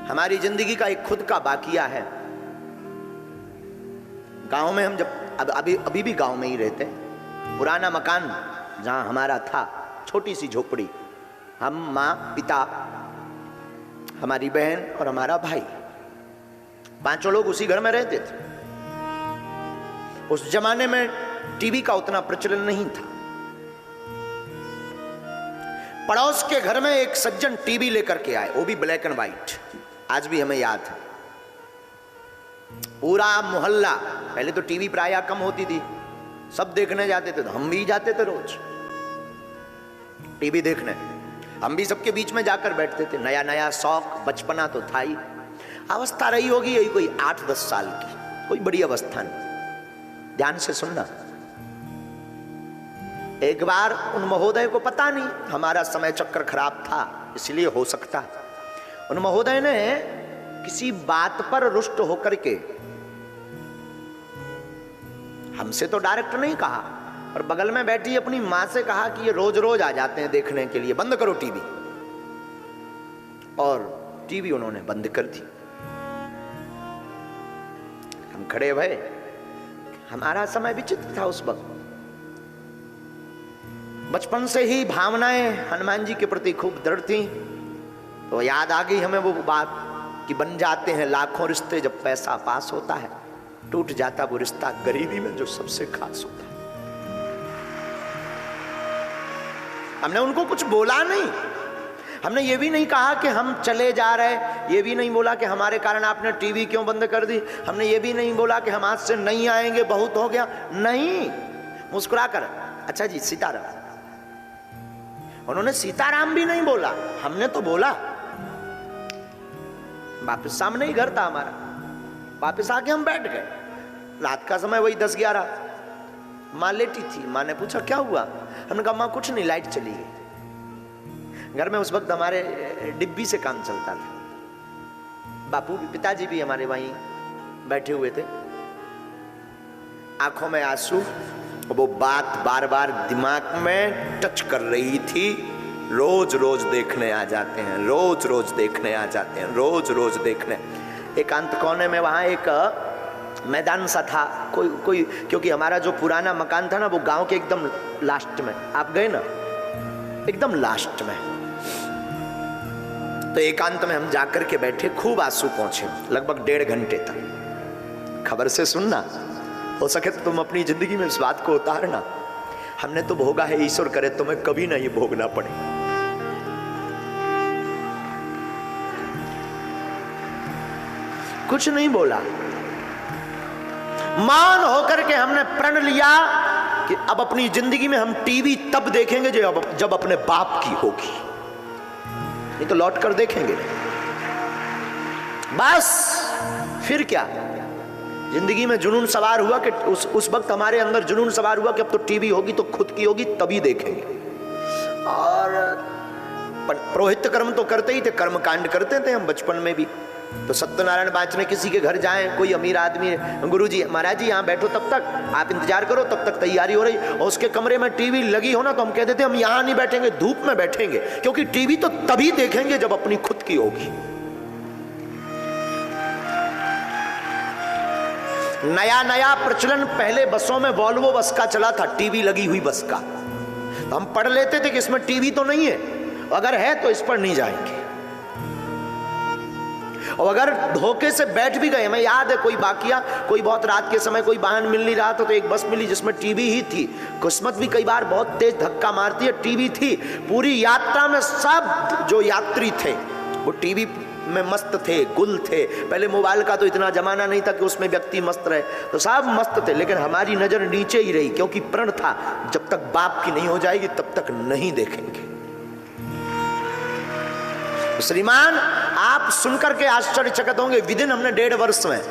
हमारी जिंदगी का एक खुद का बाकिया है। गांव में हम जब अभी भी गांव में ही रहते हैं। पुराना मकान जहां हमारा था, छोटी सी झोपड़ी, हम, माँ, पिता, हमारी बहन और हमारा भाई, 5 लोग उसी घर में रहते थे। उस जमाने में टीवी का उतना प्रचलन नहीं था। पड़ोस के घर में एक सज्जन टीवी लेकर के आए, वो भी ब्लैक एंड व्हाइट, आज भी हमें याद है। पूरा मोहल्ला, पहले तो टीवी प्रायः कम होती थी, सब देखने जाते थे, तो हम भी जाते थे रोज टीवी देखने। हम भी सबके बीच में जाकर बैठते थे। नया नया शौक, बचपना तो था ही। अवस्था रही होगी यही कोई 8-10 साल की, कोई बड़ी अवस्था नहीं। ध्यान से सुनना। एक बार उन महोदय को पता नहीं, हमारा समय चक्र खराब था इसलिए हो सकता, उन महोदय ने किसी बात पर रुष्ट होकर के हमसे तो डायरेक्ट नहीं कहा, और बगल में बैठी अपनी मां से कहा कि ये रोज रोज आ जाते हैं देखने के लिए, बंद करो टीवी। और टीवी उन्होंने बंद कर दी। हम खड़े भये। हमारा समय विचित्र था उस वक्त। बचपन से ही भावनाएं हनुमान जी के प्रति खूब दृढ़ थी, तो याद आ गई हमें वो बात कि बन जाते हैं लाखों रिश्ते जब पैसा पास होता है, टूट जाता वो रिश्ता गरीबी में जो सबसे खास होता है। हमने उनको कुछ बोला नहीं, हमने ये भी नहीं कहा कि हम चले जा रहे, ये भी नहीं बोला कि हमारे कारण आपने टीवी क्यों बंद कर दी, हमने ये भी नहीं बोला कि हम आज से नहीं आएंगे, बहुत हो गया, नहीं। मुस्कुरा कर, अच्छा जी सीताराम। उन्होंने सीताराम भी नहीं बोला, हमने तो बोला। वापिस सामने ही घर था हमारा, वापिस आके हम बैठ गए। रात का समय वही 10-11। माँ लेटी थी। माँ ने पूछा क्या हुआ? हमने कहा माँ कुछ नहीं, लाइट चली गई। घर में उस वक्त हमारे डिब्बी से काम चलता था। बापू भी, पिताजी भी हमारे वहीं बैठे हुए थे, आंखों में आंसू। वो बात बार बार दिमाग में टच कर रही थी। रोज रोज देखने आ जाते हैं, रोज रोज देखने आ जाते हैं, रोज रोज देखने। एकांत कोने में वहां एक मैदान सा था, कोई क्योंकि हमारा जो पुराना मकान था ना, वो गांव के एकदम लास्ट में, आप गए ना, एकदम लास्ट में। तो एकांत में हम जाकर के बैठे, खूब आंसू पहुंचे, लगभग 1.5 घंटे तक। खबर से सुनना, हो सके तो तुम अपनी जिंदगी में इस बात को उतारना। हमने तो भोगा है, ईश्वर करे तुम्हें कभी ना ये भोगना पड़े। कुछ नहीं बोला। मान होकर के हमने प्रण लिया कि अब अपनी जिंदगी में हम टीवी तब देखेंगे जब अपने बाप की होगी, नहीं तो लौट कर देखेंगे नहीं। बस फिर क्या, जिंदगी में जुनून सवार हुआ कि उस वक्त हमारे अंदर जुनून सवार हुआ कि अब तो टीवी होगी तो खुद की होगी, तभी देखेंगे। और पुरोहित कर्म तो करते ही थे, कर्म कांड करते थे हम बचपन में भी। तो सत्यनारायण बाँचने किसी के घर जाएं, कोई अमीर आदमी, गुरुजी महाराज जी यहाँ बैठो, तब तक आप इंतजार करो, तब तक तैयारी हो रही, और उसके कमरे में टीवी लगी हो ना, तो हम कहते थे हम यहाँ नहीं बैठेंगे, धूप में बैठेंगे, क्योंकि टीवी तो तभी देखेंगे जब अपनी खुद की होगी। नया नया प्रचलन पहले बसों में वॉल्वो बस का चला था, टीवी लगी हुई बस का। तो हम पढ़ लेते थे कि इसमें टीवी तो नहीं है, अगर है तो इस पर नहीं जाएंगे। और अगर धोखे से बैठ भी गए, हमें याद है कोई वाकया, कोई बहुत रात के समय कोई वाहन मिल नहीं रहा था, तो एक बस मिली जिसमें टीवी ही थी। किस्मत भी कई बार बहुत तेज धक्का मारती है, टीवी थी। पूरी यात्रा में सब जो यात्री थे वो टीवी में मस्त थे, गुल थे। पहले मोबाइल का तो इतना जमाना नहीं था कि उसमें व्यक्ति मस्त रहे, तो सब मस्त थे, लेकिन हमारी नजर नीचे ही रही, क्योंकि प्रण था जब तक बाप की नहीं हो जाएगी तब तक नहीं देखेंगे। श्रीमान, आप सुनकर के आश्चर्यचकित होंगे, विदिन हमने 1.5 वर्ष में,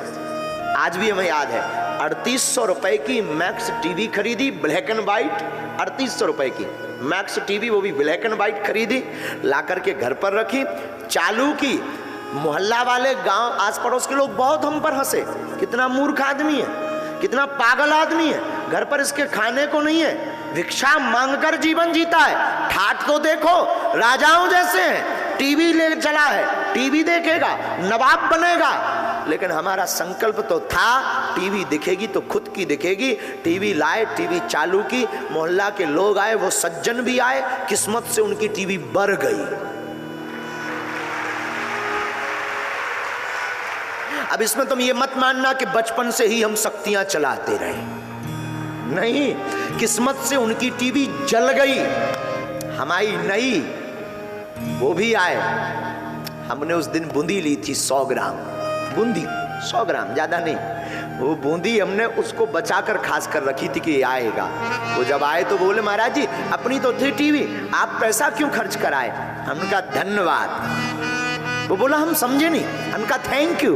आज भी हमें याद है, 3800 रुपए की मैक्स टीवी खरीदी, ब्लैक एंड व्हाइट। 3800 रुपए की मैक्स टीवी, वो भी ब्लैक एंड व्हाइट खरीदी, ला करके घर पर रखी, चालू की। मोहल्ला वाले, गांव आस पड़ोस के लोग बहुत हम पर हंसे, कितना मूर्ख आदमी है, कितना पागल आदमी है, घर पर इसके खाने को नहीं है, भिक्षा मांगकर जीवन जीता है। ठाठ तो देखो, राजाओं जैसे हैं, टीवी ले चला है, टीवी देखेगा, नवाब बनेगा। लेकिन हमारा संकल्प तो था टीवी दिखेगी तो खुद की दिखेगी। टीवी लाए, टीवी चालू की, मोहल्ला के लोग आए, वो सज्जन भी आए, किस्मत से उनकी टीवी बढ़ गई। अब इसमें तुम ये मत मानना कि बचपन से ही हम शक्तियां चलाते रहे, नहीं, किस्मत से उनकी टीवी जल गई, हमारी नहीं। वो भी आए, हमने उस दिन बूंदी ली थी 100 ग्राम बूंदी, 100 ग्राम, ज्यादा नहीं। वो बूंदी हमने उसको बचाकर खास कर रखी थी कि आएगा। वो जब आए तो बोले महाराज जी अपनी तो थी टीवी, आप पैसा क्यों खर्च कराए? हमने कहा धन्यवाद। वो बोला हम समझे नहीं। हमने कहा थैंक यू।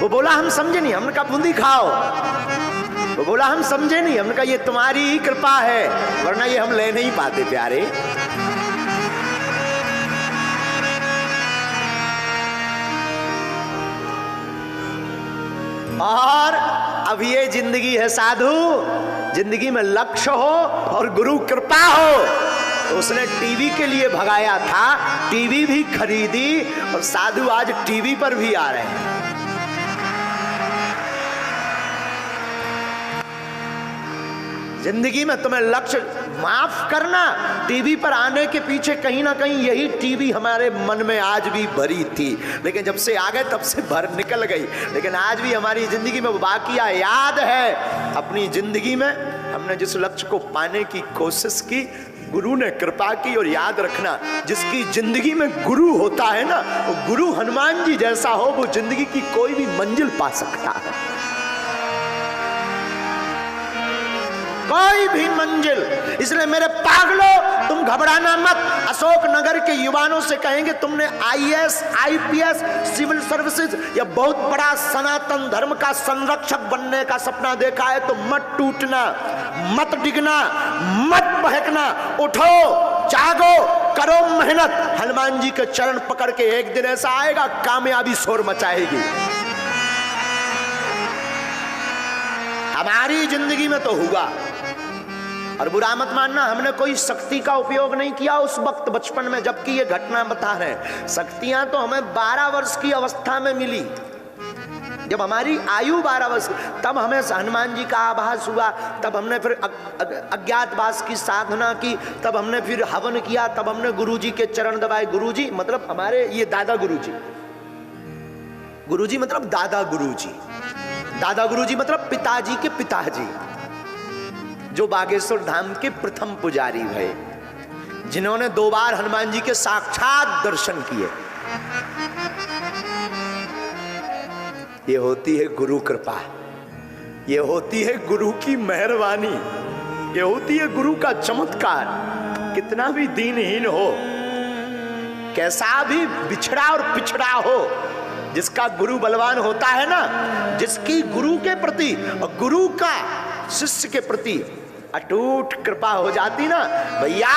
वो बोला हम समझे नहीं। हमने कहा बूंदी खाओ। वो बोला हम समझे नहीं। हमने कहा ये तुम्हारी ही कृपा है, वरना ये हम ले नहीं पाते प्यारे। और अब ये जिंदगी है साधु, जिंदगी में लक्ष्य हो और गुरु कृपा हो। तो उसने टीवी के लिए भगाया था, टीवी भी खरीदी, और साधु आज टीवी पर भी आ रहे हैं। जिंदगी में तुम्हें लक्ष्य, माफ करना, टीवी पर आने के पीछे कहीं ना कहीं यही टीवी हमारे मन में आज भी भरी थी, लेकिन जब से आ गए तब से भर निकल गई। लेकिन आज भी हमारी जिंदगी में वो बाकिया याद है। अपनी जिंदगी में हमने जिस लक्ष्य को पाने की कोशिश की, गुरु ने कृपा की। और याद रखना, जिसकी जिंदगी में गुरु होता है ना, वो गुरु हनुमान जी जैसा हो, वो जिंदगी की कोई भी मंजिल पा सकता है, कोई भी मंजिल। इसलिए मेरे पागलों, तुम घबराना मत। अशोक नगर के युवाओं से कहेंगे तुमने IAS, IPS, सिविल सर्विसेज या बहुत बड़ा सनातन धर्म का संरक्षक बनने का सपना देखा है तो मत टूटना, मत डिगना, मत बहकना। उठो, जागो, करो मेहनत। हनुमान जी के चरण पकड़ के एक दिन ऐसा आएगा, कामयाबी शोर मचाएगी। हमारी जिंदगी में तो हुआ। और बुरा मत मानना, हमने कोई शक्ति का उपयोग नहीं किया उस वक्त बचपन में, जबकि ये घटना बता रहे। शक्तियां तो हमें 12 वर्ष की अवस्था में मिली। जब हमारी आयु 12 वर्ष, तब हमें हनुमान जी का आभास हुआ। तब हमने फिर अज्ञातवास की साधना की, तब हमने फिर हवन किया, तब हमने गुरु जी के चरण दबाए। गुरु जी मतलब हमारे ये दादा गुरु जी, गुरु जी मतलब दादा गुरु जी, दादा गुरु जी मतलब पिताजी के पिताजी, जो बागेश्वर धाम के प्रथम पुजारी भये, जिन्होंने 2 बार हनुमान जी के साक्षात दर्शन किए। ये होती है गुरु कृपा, ये होती है गुरु की मेहरबानी, ये होती है गुरु का चमत्कार। कितना भी दीनहीन हो, कैसा भी बिछड़ा और पिछड़ा हो, जिसका गुरु बलवान होता है ना, जिसकी गुरु के प्रति और गुरु का शिष्य के प्रति अटूट कृपा हो जाती ना भैया,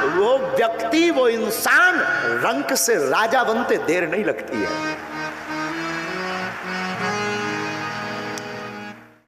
वो व्यक्ति, वो इंसान रंक से राजा बनते देर नहीं लगती है।